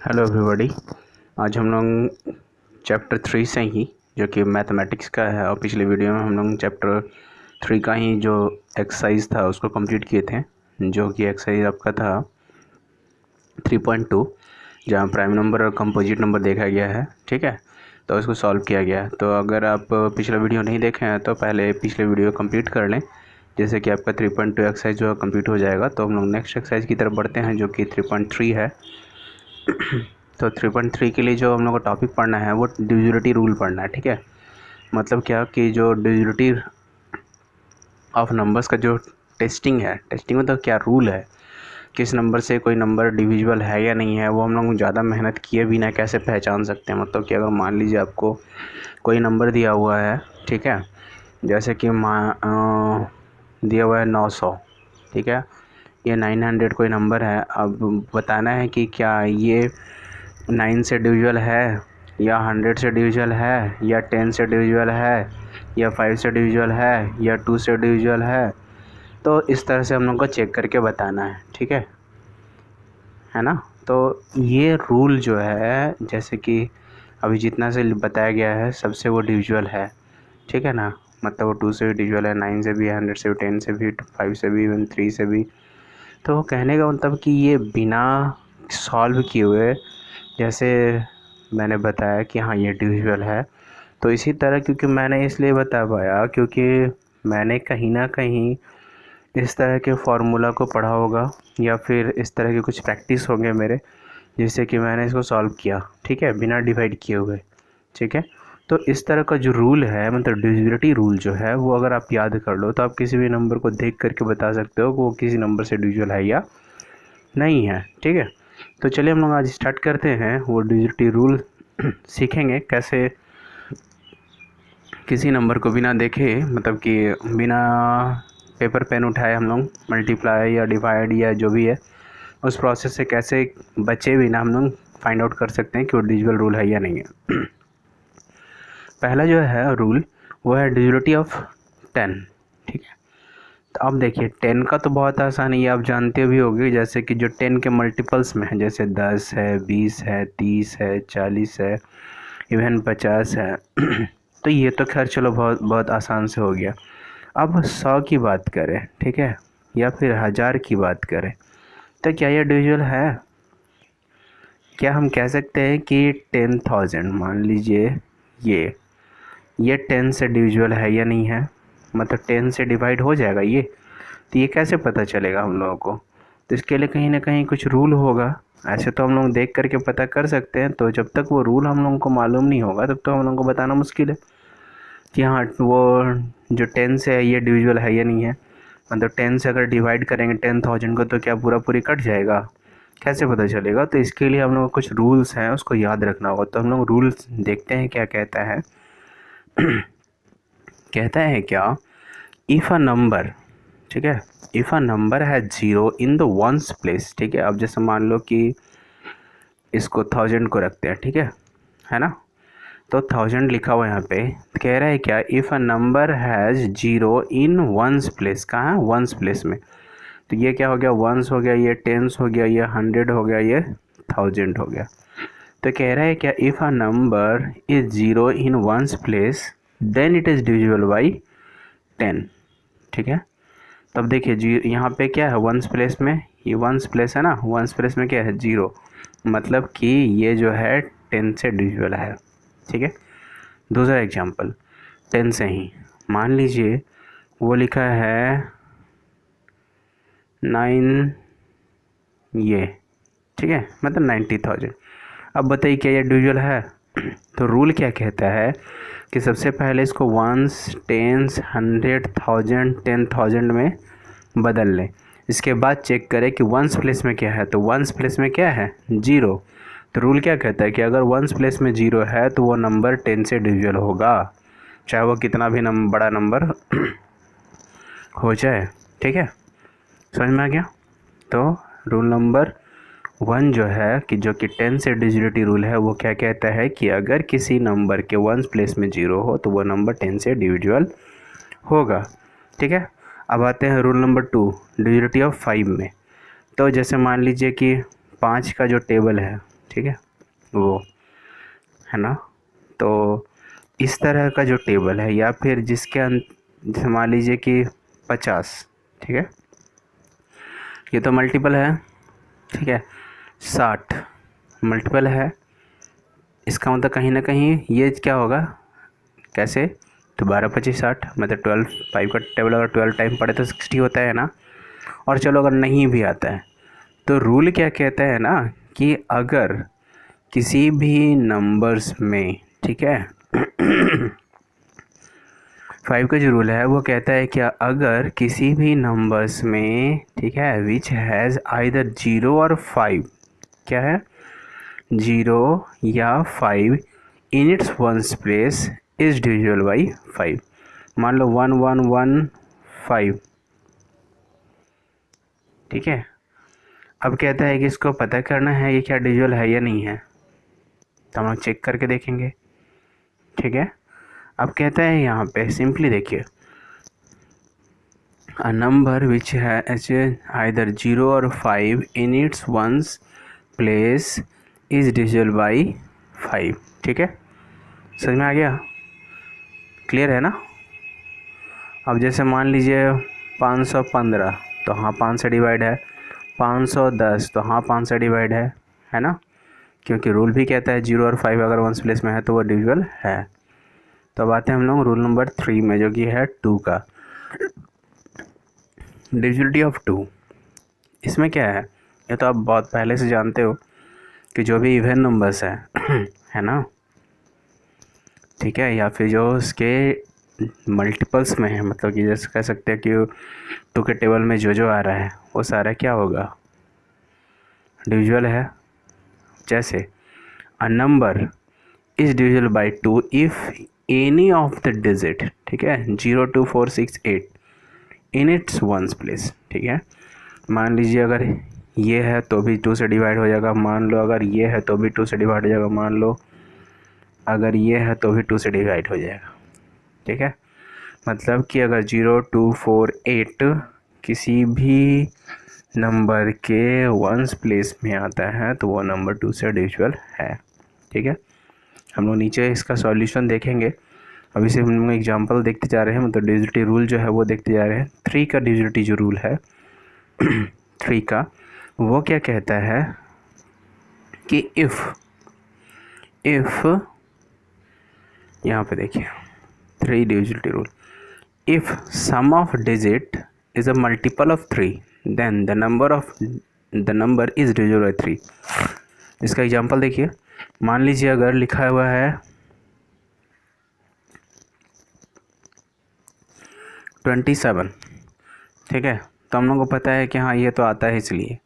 Hello everybody. आज हम लोग चैप्टर 3 से ही, जो कि मैथमेटिक्स का है, और पिछले वीडियो में हम लोग चैप्टर 3 का ही जो एक्सरसाइज था उसको कंप्लीट किए थे, जो कि एक्सरसाइज आपका था 3.2, जहाँ प्राइम नंबर और कंपोजिट नंबर देखा गया है। ठीक है, तो इसको सॉल्व किया गया है। तो अगर आप पिछला वीडियो नहीं देखे हैं तो पहले पिछले वीडियो कंप्लीट कर लें, जैसे कि आपका 3.2 एक्सरसाइज जो कंप्लीट हो जाएगा। तो हम लोग नेक्स्ट एक्सरसाइज की तरफ बढ़ते हैं, जो कि 3.3 है। तो 3.3 के लिए जो हम लोग को टॉपिक पढ़ना है वो डिविजिबिलिटी रूल पढ़ना है। ठीक है, मतलब क्या कि जो डिविजिबिलिटी ऑफ नंबर्स का जो टेस्टिंग है, टेस्टिंग मतलब क्या रूल है, किस नंबर से कोई नंबर डिविजिबल है या नहीं है, वो हम लोग ज़्यादा मेहनत किए बिना कैसे पहचान सकते हैं। मतलब कि अगर मान लीजिए आपको कोई नंबर दिया हुआ है, ठीक है, जैसे कि दिया हुआ है 900, ठीक है, ये 900 कोई नंबर है। अब बताना है कि क्या ये 9 से डिविजिबल है, या 100 से डिविजिबल है, या 10 से डिविजिबल है, या 5 से डिविजिबल है, या 2 से डिविजिबल है। तो इस तरह से हम लोग को चेक करके बताना है। ठीक है ना। तो ये रूल जो है, जैसे कि अभी जितना से बताया गया है सबसे वो डिविजिबल है। ठीक है ना, मतलब वो 2 से भी डिविजिबल है, 9 से भी, 100 से भी, 10 से भी, 5 से भी, इवन 3 से भी। तो कहने का मतलब कि ये बिना सॉल्व किए हुए, जैसे मैंने बताया कि हाँ ये डिविजिबल है, तो इसी तरह क्योंकि मैंने इसलिए बता पाया क्योंकि मैंने कहीं ना कहीं इस तरह के फार्मूला को पढ़ा होगा, या फिर इस तरह के कुछ प्रैक्टिस होंगे मेरे, जिससे कि मैंने इसको सॉल्व किया। ठीक है, बिना डिवाइड किए हुए। ठीक है, तो इस तरह का जो रूल है, मतलब डिविजिबिलिटी रूल जो है, वो अगर आप याद कर लो तो आप किसी भी नंबर को देख करके बता सकते हो कि वो किसी नंबर से डिविजिबल है या नहीं है। ठीक है, तो चलिए हम लोग आज स्टार्ट करते हैं। वो डिविजिबिलिटी रूल सीखेंगे कैसे किसी नंबर को बिना देखे, मतलब कि बिना पेपर पेन उठाए हम लोग मल्टीप्लाई या डिवाइड या जो भी है उस प्रोसेस से कैसे बचे बिना हम लोग फाइंड आउट कर सकते हैं कि वो डिविजिबल रूल है या नहीं है। पहला जो है रूल वो है डिविजिबिलिटी ऑफ 10। ठीक है, तो अब देखिए 10 का तो बहुत आसान है, ये आप जानते भी होंगे। जैसे कि जो 10 के मल्टीपल्स में है, जैसे 10 है, 20 है, 30 है, 40 है, इवन 50 है। तो ये तो खैर चलो बहुत बहुत आसान से हो गया। अब 100 की बात करें, ठीक है, या फिर 1000 की बात करें, तो क्या ये डिविजिबल है? क्या हम कह सकते हैं कि 10,000 मान लीजिए, ये 10 से डिविजिबल है या नहीं है? मतलब 10 से डिवाइड हो जाएगा ये? तो ये कैसे पता चलेगा हम लोगों को? तो इसके लिए कहीं ना कहीं कुछ रूल होगा। ऐसे तो हम लोग देख करके पता कर सकते हैं, तो जब तक वो रूल हम लोगों को मालूम नहीं होगा तब तो हम लोगों को बताना मुश्किल है कि हाँ वो जो 10 से है ये डिविजिबल है या नहीं है। मतलब 10 से अगर डिवाइड करेंगे 10,000 को, तो क्या पूरा पूरी कट जाएगा? कैसे पता चलेगा? तो इसके लिए हम लोग कुछ रूल्स हैं, उसको याद रखना होगा। तो हम लोग रूल्स देखते हैं क्या कहता है। कहता है क्या, इफ़ अ नंबर, ठीक है, इफ़ अ नंबर है 0 इन द वंस प्लेस। ठीक है, अब जैसे मान लो कि इसको 1000 को रखते हैं, ठीक है ना, तो 1000 लिखा हुआ है यहाँ पे। कह रहा है क्या, if a number has 0 in ones place. कहाँ? वंस प्लेस में। तो ये क्या हो गया, वंस हो गया, ये टेंस हो गया, ये 100 हो गया, ये 1000 हो गया। तो कह रहा है क्या, if a number is 0 in ones place then it is divisible by 10। ठीक है, तब देखिए जी यहाँ पे क्या है, वंस प्लेस में, ये वंस प्लेस है ना, वंस प्लेस में क्या है, 0, मतलब कि ये जो है 10 से डिविजिबल है। ठीक है, दूसरा एग्जांपल 10 से ही मान लीजिए वो लिखा है 9, ये, ठीक है, मतलब 90,000। अब बताइए क्या ये डिविजिबल है? तो रूल क्या कहता है कि सबसे पहले इसको वंस, टेंस, 100, 1000, 10,000 में बदल लें। इसके बाद चेक करें कि वंस प्लेस में क्या है। तो वंस प्लेस में क्या है, 0। तो रूल क्या कहता है कि अगर वंस प्लेस में 0 है तो वो नंबर 10 से डिविजिबल होगा, चाहे वो कितना भी बड़ा नंबर हो जाए। ठीक है, समझ में आ गया? तो रूल नंबर 1 जो है कि जो कि 10 से डिविजिबिलिटी रूल है, वो क्या कहता है कि अगर किसी नंबर के वंस प्लेस में 0 हो तो वो नंबर 10 से डिविजिबल होगा। ठीक है, अब आते हैं रूल नंबर 2, डिविजिबिलिटी ऑफ 5 में। तो जैसे मान लीजिए कि 5 का जो टेबल है, ठीक है, वो है ना। तो इस तरह का जो टेबल है, या फिर जिसके जैसे मान लीजिए कि 50, ठीक है, ये तो मल्टीपल है, ठीक है, 60 मल्टीपल है, इसका मतलब कहीं ना कहीं ये क्या होगा, कैसे, तो 12 25 60, मतलब 12, 5 का टेबल अगर 12 टाइम पढ़े तो 60 होता है ना। और चलो अगर नहीं भी आता है तो रूल क्या कहता है ना, कि अगर किसी भी नंबर्स में, ठीक है 5 का जो रूल है वो कहता है कि अगर किसी भी नंबर्स में, ठीक है, विच हैज़ आइदर 0 और 5, क्या है, 0 या 5 in its ones place is divisible by 5। मान लो 1 1 1 5, ठीक है। अब कहता है कि इसको पता करना है ये क्या डिविजिबल है या नहीं है, तो हम लोग चेक करके देखेंगे, ठीक है। अब कहता है यहाँ पे सिंपली देखिए, a number which has either 0 और 5 in its ones place is divisible by 5, ठीक है, समझ में आ गया, क्लियर है ना। अब जैसे मान लीजिए 515, तो हाँ 5 से डिवाइड है, 510, तो हाँ 5 से डिवाइड है ना, क्योंकि रूल भी कहता है 0 और 5 अगर वंस प्लेस में है तो वो डिविजिबल है। तो अब आते हैं हम लोग रूल नंबर 3 में, जो कि है 2 का, डिविजिबिलिटी ऑफ 2। इसमें क्या है, ये तो आप बहुत पहले से जानते हो कि जो भी इवन नंबर्स है है ना, ठीक है, या फिर जो उसके मल्टीपल्स में है, मतलब कि जैसे कह सकते हैं कि 2 के टेबल में जो आ रहा है वो सारा क्या होगा, डिविजिबल है। जैसे अ number is divisible by 2 if any of the digit, ठीक है, 0 2 4 6 8 इन इट्स वंस प्लेस, ठीक है। मान लीजिए अगर ये है तो भी 2 से डिवाइड हो जाएगा, मान लो अगर ये है तो भी 2 से डिवाइड हो जाएगा, मान लो अगर ये है तो भी 2 से डिवाइड हो जाएगा, ठीक है। मतलब कि अगर 0 2 4 8 किसी भी नंबर के वंस प्लेस में आता है तो वो नंबर 2 से डिविजिबल है, ठीक है। हम लोग नीचे इसका सॉल्यूशन देखेंगे, अभी से हम लोग एग्जांपल देखते जा रहे हैं, मतलब डिविजिबिलिटी रूल जो है वो देखते जा रहे हैं। 3 का डिविजिबिलिटी जो रूल है 3 का, वो क्या कहता है कि इफ़ यहाँ पे देखिए 3 divisibility rule, if sum of digit is a multiple of 3 then the number is divisible by 3। इसका एग्जांपल देखिए, मान लीजिए अगर लिखा हुआ है 27, ठीक है, तो हम लोग को पता है कि हाँ ये तो आता है इसलिए,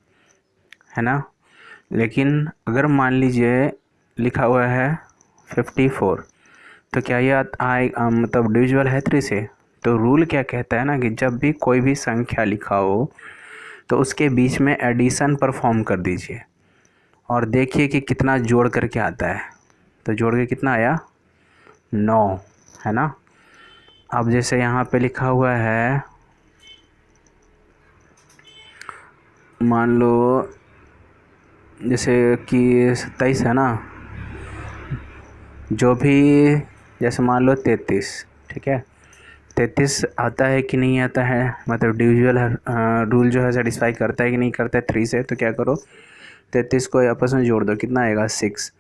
है ना। लेकिन अगर मान लीजिए लिखा हुआ है 54, तो क्या ये मतलब डिविजिबल है 3 से। तो रूल क्या कहता है ना कि जब भी कोई भी संख्या लिखा हो तो उसके बीच में एडिशन परफॉर्म कर दीजिए और देखिए कि कितना जोड़ करके आता है। तो जोड़ के कितना आया, 9, है ना। अब जैसे यहाँ पे लिखा हुआ है, मान लो जैसे कि 27 है ना, जो भी जैसे मान लो 33, ठीक है, 33 आता है कि नहीं आता है, मतलब डिविजिबल रूल जो है सेटिस्फाई करता है कि नहीं करता है 3 से। तो क्या करो, 33 को आपस में जोड़ दो, कितना आएगा 6।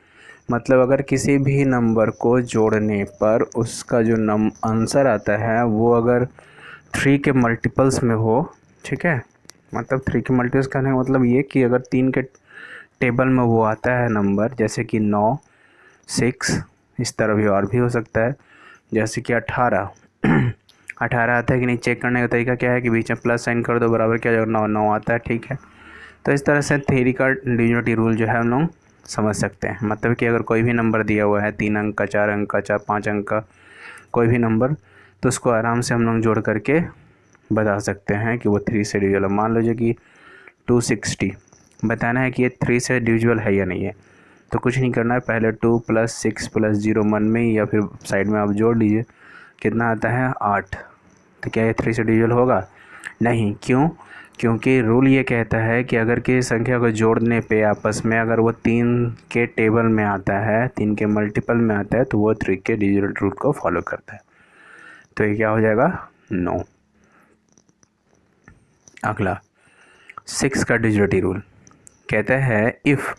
मतलब अगर किसी भी नंबर को जोड़ने पर उसका जो आंसर आता है वो अगर 3 के मल्टीपल्स में हो, ठीक है, मतलब 3 के मल्टीपल्स का नहीं, मतलब ये कि अगर 3 के टेबल में वो आता है नंबर, जैसे कि 9 6, इस तरह भी और भी हो सकता है, जैसे कि 18 18 आता है कि नहीं, चेक करने का तरीका क्या है कि बीच में प्लस साइन कर दो, बराबर क्या जाएगा 9 9 आता है, ठीक है। तो इस तरह से थ्री का डिविजिबिलिटी रूल जो है हम लोग समझ सकते हैं। मतलब कि अगर कोई भी नंबर दिया हुआ है 3 अंक का, 4 अंक का, 5 अंक का, कोई भी नंबर, तो उसको आराम से हम लोग जोड़ करके बता सकते हैं कि वो 3 से डिविजिबल है। मान लीजिए कि 260 बताना है कि ये 3 से डिविजिबल है या नहीं है, तो कुछ नहीं करना है, पहले 2 + 6 + 0 मन में या फिर साइड में आप जोड़ लीजिए, कितना आता है 8। तो क्या ये 3 से डिविजिबल होगा, नहीं, क्यों, क्योंकि रूल ये कहता है कि अगर किसी संख्या को जोड़ने पे आपस में अगर वो 3 के टेबल में आता है, 3 के मल्टीपल में आता है, तो वो 3 के डिजिटल रूल को फॉलो करता है। तो ये क्या हो जाएगा? 9। अगला 6 का डिजिटल रूल कहता है if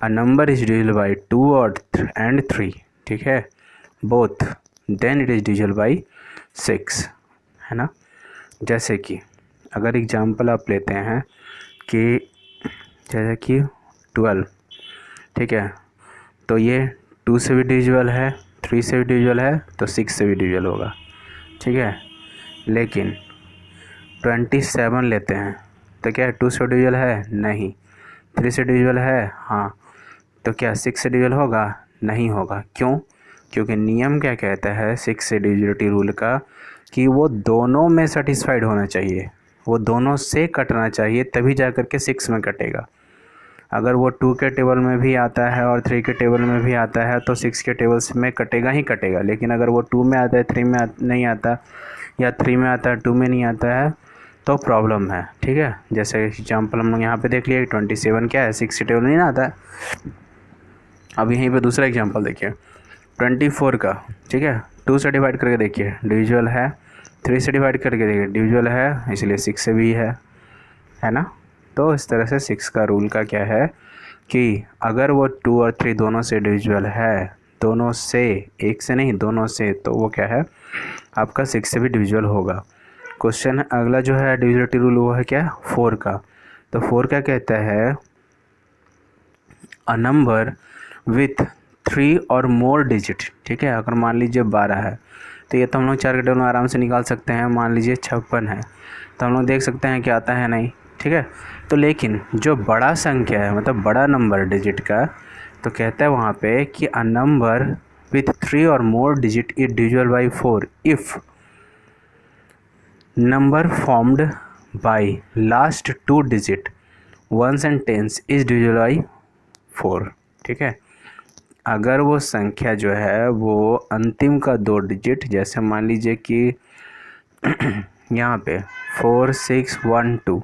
a number is divisible by 2 और एंड 3, ठीक है, both, then it is divisible by 6, है ना। जैसे कि अगर एग्जाम्पल आप लेते हैं कि जैसे कि 12, ठीक है, तो ये 2 से भी डिविजिबल है, 3 से भी डिविजिबल है, तो 6 से भी डिविजिबल होगा, ठीक है। लेकिन 27 लेते हैं तो क्या 2 से डिविजिबल है? नहीं। 3 से डिविजिबल है? हाँ। तो क्या 6 से डिविजिबल होगा? नहीं होगा। क्यों? क्योंकि नियम क्या कहता है 6 से डिविजिबिलिटी रूल का कि वो दोनों में सेटिस्फाइड होना चाहिए, वो दोनों से कटना चाहिए, तभी जा कर के 6 में कटेगा। अगर वो 2 के टेबल में भी आता है और 3 के टेबल में भी आता है तो 6 के टेबल्स में कटेगा ही कटेगा। लेकिन अगर वो 2 में आता है, 3 में नहीं आता, या 3 में आता है 2 में नहीं आता है, तो प्रॉब्लम है, ठीक है। जैसे एग्जाम्पल हम लोग यहाँ पे देख लिए 27 क्या है, 6 के टेबल में नहीं आता है। अब यहीं पे दूसरा एग्जाम्पल देखिए 24 का, ठीक है, 2 से डिवाइड करके देखिए डिविजुअल है, 3 से डिवाइड करके देखिए डिविजुअल है, इसलिए 6 से भी है ना। तो इस तरह से 6 का रूल का क्या है कि अगर वो 2 और 3 दोनों से डिविजुअल है, दोनों से, एक से नहीं दोनों से, तो वो क्या है आपका 6 से भी डिविजुअल होगा। क्वेश्चन अगला जो है डिविजिबिलिटी रूल वो है क्या? 4 का। तो 4 क्या कहता है अ नंबर विथ 3 और मोर डिजिट, ठीक है। अगर मान लीजिए 12 है तो ये तो हम लोग 4 के टेबल में आराम से निकाल सकते हैं। मान लीजिए 56 है तो हम लोग देख सकते हैं कि आता है नहीं, ठीक है। तो लेकिन जो बड़ा संख्या है, मतलब बड़ा नंबर डिजिट का, तो कहता है वहाँ पे कि अ नंबर विथ 3 और more digit is divisible by 4 if number formed by last 2 digit ones and tens is divisible by 4, ठीक है। अगर वो संख्या जो है वो अंतिम का 2 डिजिट, जैसे मान लीजिए कि यहाँ पे 4 6 1 2,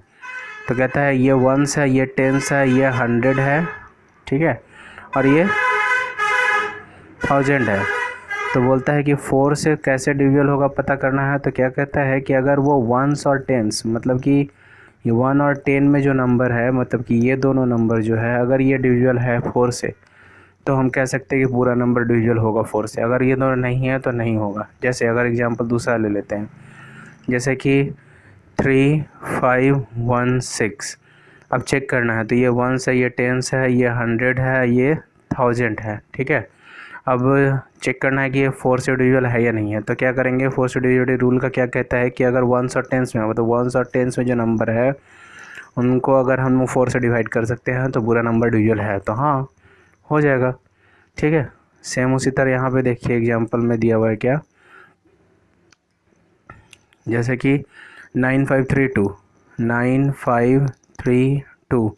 तो कहता है ये 1s है, ये 10s है, ये 100 है, ठीक है, और ये 1000 है। तो बोलता है कि 4 से कैसे डिविजिबल होगा पता करना है। तो क्या कहता है कि अगर वो 1s और 10s, मतलब कि ये 1 और 10 में जो नंबर है, मतलब कि ये दोनों नंबर जो है अगर ये डिविजिबल है 4 से, तो हम कह सकते हैं कि पूरा नंबर डिविजिबल होगा 4 से। अगर ये दोनों नहीं है तो नहीं होगा। जैसे अगर एग्जांपल दूसरा ले लेते हैं, जैसे कि 3 5 1 6, अब चेक करना है तो ये 1s है, ये 10s है, ये 100 है, ये 1000 है, ठीक है। अब चेक करना है कि ये 4 से डिविजिबल है या नहीं है। तो क्या करेंगे, 4 से डिविजिबल रूल का क्या कहता है कि अगर 1s और 10s में, मतलब 1s और 10s में जो नंबर है उनको अगर हम 4 से डिवाइड कर सकते हैं तो पूरा नंबर डिविजिबल है, तो हाँ हो जाएगा, ठीक है। सेम उसी तरह यहाँ पे देखिए एग्जांपल में दिया हुआ है क्या, जैसे कि 9532 9532,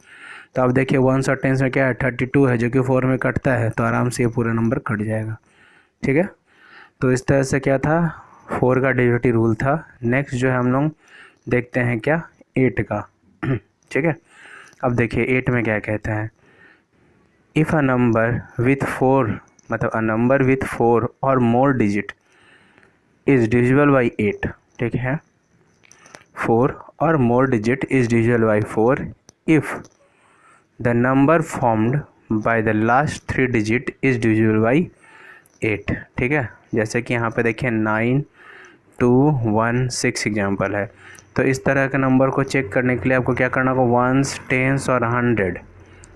तो अब देखिए 1s और 10s में क्या है 32 है, जो कि 4 में कटता है, तो आराम से ये पूरा नंबर कट जाएगा, ठीक है। तो इस तरह से क्या था 4 का डिविजिबिलिटी रूल था। नेक्स्ट जो है हम लोग देखते हैं क्या 8 का, ठीक है। अब देखिए 8 में क्या कहता है, इफ़ अ नंबर विथ 4, मतलब अ नंबर विथ 4 और more digit is divisible by 8, ठीक है, 4 और more digit is divisible by 4 if the number formed by the last 3 digit is divisible by 8, ठीक है। जैसे कि यहाँ पे देखिए 9 2 1 6 एग्जाम्पल है। तो इस तरह के नंबर को चेक करने के लिए आपको क्या करना होगा, 1s 10s और 100,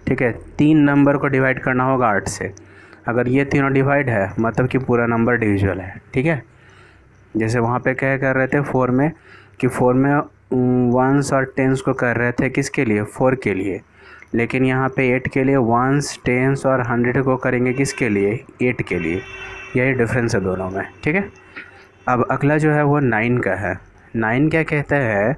ठीक है, 3 नंबर को डिवाइड करना होगा 8 से। अगर ये तीनों डिवाइड है मतलब कि पूरा नंबर डिविजिबल है, ठीक है। जैसे वहाँ पे क्या कर रहे थे 4 में, कि 4 में 1s और 10s को कर रहे थे किसके लिए, 4 के लिए, लेकिन यहाँ पे 8 के लिए 1s 10s और 100 को करेंगे किसके लिए, 8 के लिए। यही डिफरेंस है दोनों में, ठीक है। अब अगला जो है वो 9 का है। 9 क्या कहता है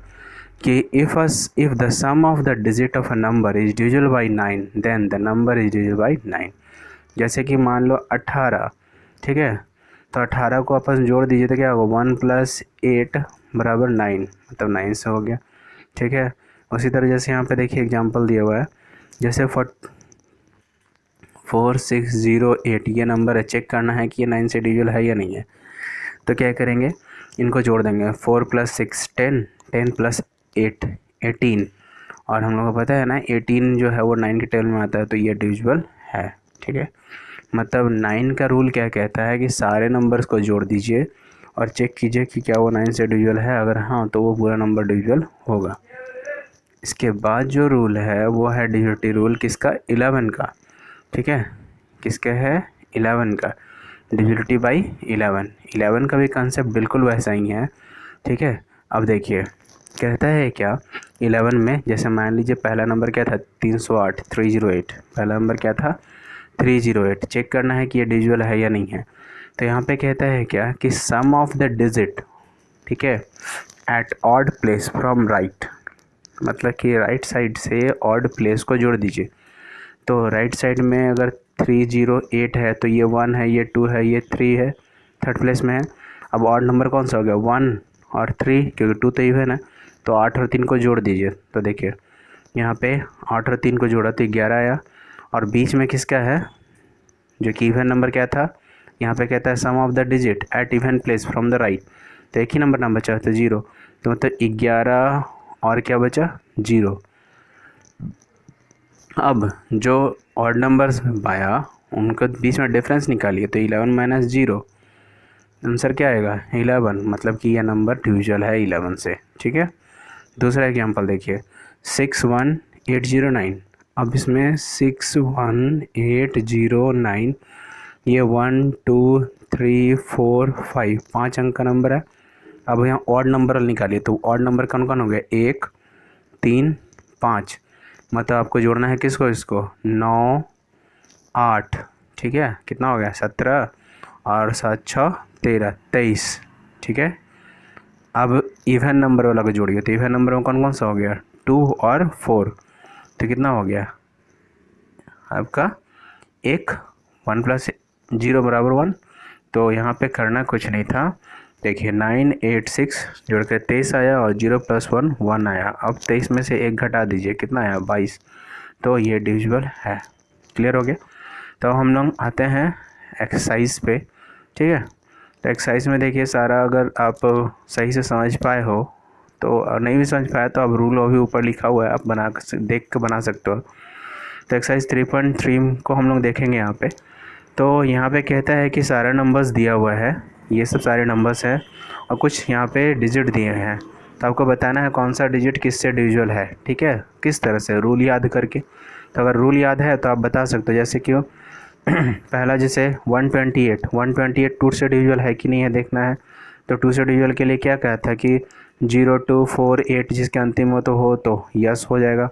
कि if the sum of the digit of a number is divisible by 9 then the number is divisible by 9। जैसे कि मान लो 18, ठीक है, तो 18 को आपस में जोड़ दीजिए तो क्या होगा 1 + 8 = 9, मतलब 9 से हो गया, ठीक है। उसी तरह जैसे यहाँ पे देखिए एग्जांपल दिया हुआ है, जैसे 4608 ये नंबर है, चेक करना है कि ये 9 से डिविजिबल है या नहीं है। तो क्या करेंगे, इनको जोड़ देंगे, 4 + 6 10, 10 + 8 18, और हम लोग को पता है ना 18 जो है वो 9 के टेबल में आता है, तो ये डिविजिबल है। ठीक है, मतलब 9 का रूल क्या कहता है कि सारे नंबर्स को जोड़ दीजिए और चेक कीजिए कि क्या वो 9 से डिविजिबल है, अगर हाँ तो वो पूरा नंबर डिविजिबल होगा। इसके बाद जो रूल है वो है डिविजिबिलिटी रूल, किसका, 11 का। ठीक है, किसका है, 11 का, डिविजिबिलिटी बाई 11 का भी कंसेप्ट बिल्कुल वैसा ही है। ठीक है, अब देखिए कहता है क्या, 11 में जैसे मान लीजिए पहला नंबर क्या था, 308, 308, पहला नंबर क्या था 308, चेक करना है कि ये डिविजिबल है या नहीं है। तो यहाँ पे कहता है क्या कि सम ऑफ द डिजिट, ठीक है, at odd place from right, मतलब कि राइट साइड से ऑड प्लेस को जोड़ दीजिए। तो राइट साइड में अगर 308 है तो ये 1 है, ये 2 है, ये 3 है, थर्ड प्लेस में है। अब ऑड नंबर कौन सा हो गया, 1 और 3, क्योंकि 2 तो इवन है, तो 8 और 3 को जोड़ दीजिए। तो देखिए यहाँ पे 8 और 3 को जोड़ा तो 11 आया, और बीच में किसका है, जो कि इवन नंबर क्या था, यहाँ पे कहता है sum of the digit at even place from the right, तो एक ही नंबर ना बचा तो 0, तो मतलब 11 और क्या बचा 0। अब जो ऑड नंबर्स पाया उनके बीच में डिफरेंस निकालिए, तो 11 - 0 आंसर क्या आएगा 11, मतलब कि यह नंबर डिविजिबल है 11 से। ठीक है, दूसरा एग्जांपल देखिए 61809, अब इसमें 61809 ये 1 2 3 4 5 5 अंक का नंबर है। अब यहाँ ऑड नंबर निकालिए, तो ऑड नंबर कौन कौन हो गया, 1 3 5, मतलब आपको जोड़ना है किसको, इसको 9 8, ठीक है, कितना हो गया 17, और 7 6 13 23। ठीक है, अब इवन नंबर वाला को जोड़िए, तो इवन नंबर में कौन कौन सा हो गया 2 और 4, तो कितना हो गया आपका 1 1 + 0 = 1। तो यहाँ पे करना कुछ नहीं था, देखिए 986 जोड़ कर 23 आया, और 0 + 1 1 आया। अब 23 में से 1 घटा दीजिए, कितना आया 22, तो ये डिविजिबल है। क्लियर हो गया। तो हम लोग आते हैं एक्सरसाइज पे। ठीक है, तो एक्सरसाइज में देखिए सारा, अगर आप सही से समझ पाए हो तो, नहीं भी समझ पाए तो आप रूल अभी ऊपर लिखा हुआ है, आप देख के बना सकते हो। तो एक्सरसाइज 3.3 को हम लोग देखेंगे यहाँ पे। तो यहाँ पे कहता है कि सारा नंबर्स दिया हुआ है, ये सब सारे नंबर्स हैं, और कुछ यहाँ पे डिजिट दिए हैं, तो आपको बताना है कौन सा डिजिट किससे डिविजिबल है। ठीक है, किस तरह से, रूल याद करके। तो अगर रूल याद है तो आप बता सकते हो, जैसे कि पहला जैसे 128 2 से डिविजिबल है कि नहीं है देखना है। तो 2 से डिविजिबल के लिए क्या कहा था कि 0 2 4 8 जिसके अंतिम हो तो यस हो जाएगा।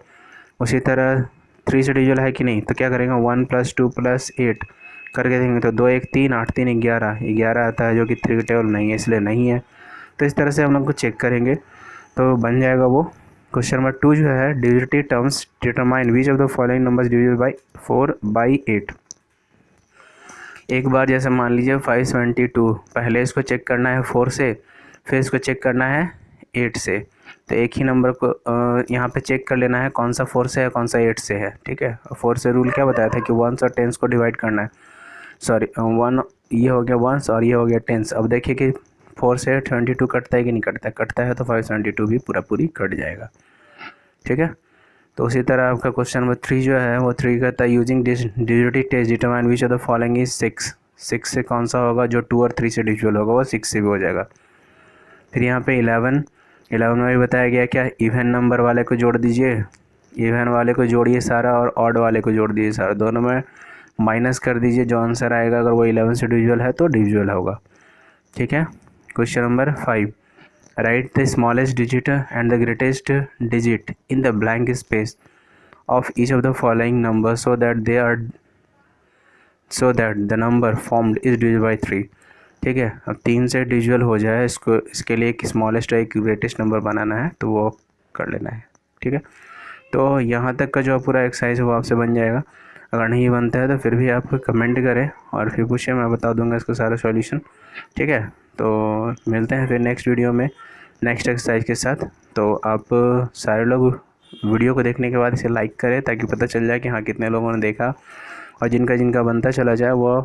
उसी तरह 3 से डिविजिबल है कि नहीं, तो क्या करेंगे 1 + 2 + 8 करके देंगे, तो 2 1 3 8 3 11 आता है, जो कि 3 टेबल नहीं है, इसलिए नहीं है। तो इस तरह से हम लोग को चेक करेंगे तो बन जाएगा वो। क्वेश्चन नंबर 2 जो है, divisibility terms determine which of the following numbers divisible by 4/8। एक बार जैसे मान लीजिए 572, पहले इसको चेक करना है 4 से, फिर इसको चेक करना है 8 से। तो एक ही नंबर को यहाँ पे चेक कर लेना है कौन सा 4 से है कौन सा 8 से है। ठीक है, 4 से रूल क्या बताया था कि 1s और 10s को डिवाइड करना है, सॉरी 1 ये हो गया 1s और ये हो गया 10s। अब देखिए कि 4 से 22 कटता है कि नहीं कटता है, कटता है तो 572 भी पूरी कट जाएगा। ठीक है, तो उसी तरह आपका क्वेश्चन नंबर 3 जो है वो 3 कहता है using divisibility test determine which of the following is 6 से कौन सा होगा, जो 2 और 3 से डिविजिबल होगा वो 6 से भी हो जाएगा। फिर यहाँ पे 11 में भी बताया गया क्या, इवन नंबर वाले को जोड़ दीजिए, इवन वाले को जोड़िए सारा, और ऑड वाले को जोड़ दीजिए सारा, दोनों में माइनस कर दीजिए, जो आंसर आएगा अगर वो 11 से डिविजिबल है तो डिविजिबल होगा। ठीक है, question number 5, right the smallest digit and the greatest digit in the blank space of each of the following number so that the number formed is divisible by 3। ठीक है, अब 3 से डिविजिबल हो जाए, इसके लिए एक स्मॉलेस्ट और एक ग्रेटेस्ट नंबर बनाना है, तो वो कर लेना है। ठीक है, तो यहाँ तक का जो पूरा एक्सरसाइज है वो आपसे बन जाएगा। अगर नहीं बनता है तो फिर भी आप कमेंट करें और फिर पूछिए, मैं बता दूंगा इसका सारा सॉल्यूशन। ठीक है, तो मिलते हैं फिर नेक्स्ट वीडियो में नेक्स्ट एक्सरसाइज के साथ। तो आप सारे लोग वीडियो को देखने के बाद इसे लाइक करें ताकि पता चल जाए कि हाँ कितने लोगों ने देखा, और जिनका जिनका बनता चला जाए वो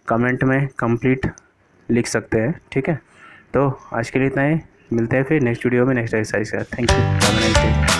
कमेंट में कंप्लीट लिख सकते हैं। ठीक है, तो आज के लिए इतना ही, मिलते हैं फिर नेक्स्ट वीडियो में नेक्स्ट एक्सरसाइज का। Thank you, have a nice day.